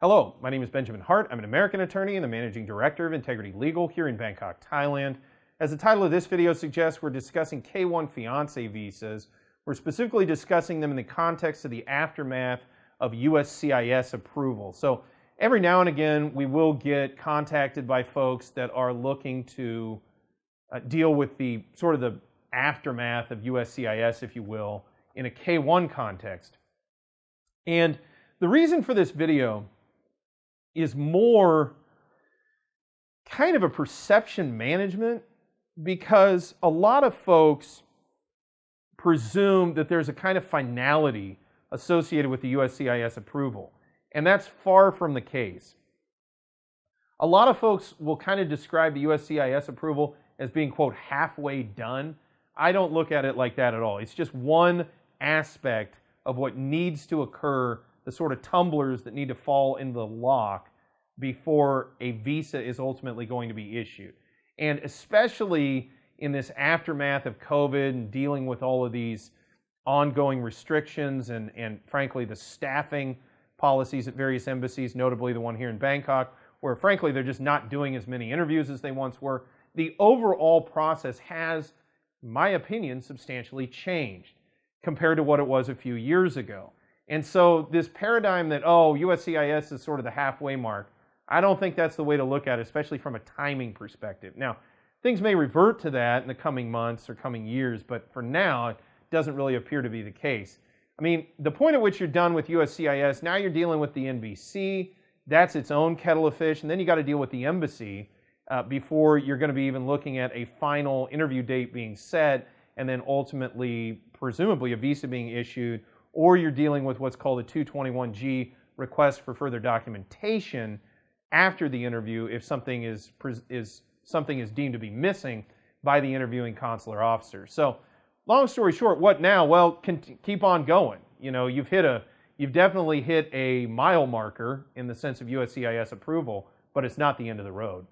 Hello, my name is Benjamin Hart. I'm an American attorney and the Managing Director of Integrity Legal here in Bangkok, Thailand. As the title of this video suggests, we're discussing K-1 Fiance visas. We're specifically discussing them in the context of the aftermath of USCIS approval. So every now and again, we will get contacted by folks that are looking to deal with the sort of the aftermath of USCIS, if you will, in a K-1 context. And the reason for this video is more kind of a perception management, because a lot of folks presume that there's a kind of finality associated with the USCIS approval, and that's far from the case. A lot of folks will kind of describe the USCIS approval as being, quote, halfway done. I don't look at it like that at all. It's just one aspect of what needs to occur, the sort of tumblers that need to fall in the lock before a visa is ultimately going to be issued. And especially in this aftermath of COVID and dealing with all of these ongoing restrictions and frankly the staffing policies at various embassies, notably the one here in Bangkok, where frankly they're just not doing as many interviews as they once were. The overall process has, in my opinion, substantially changed compared to what it was a few years ago. And so this paradigm that, oh, USCIS is sort of the halfway mark, I don't think that's the way to look at it, especially from a timing perspective. Now, things may revert to that in the coming months or coming years, but for now, it doesn't really appear to be the case. I mean, the point at which you're done with USCIS, now you're dealing with the NVC. That's its own kettle of fish, and then you got to deal with the embassy before you're going to be even looking at a final interview date being set, and then ultimately, presumably, a visa being issued, or you're dealing with what's called a 221G request for further documentation after the interview if something is deemed to be missing by the interviewing consular officer. So, long story short, what now? Well, keep on going. You know, you've definitely hit a mile marker in the sense of USCIS approval, but it's not the end of the road.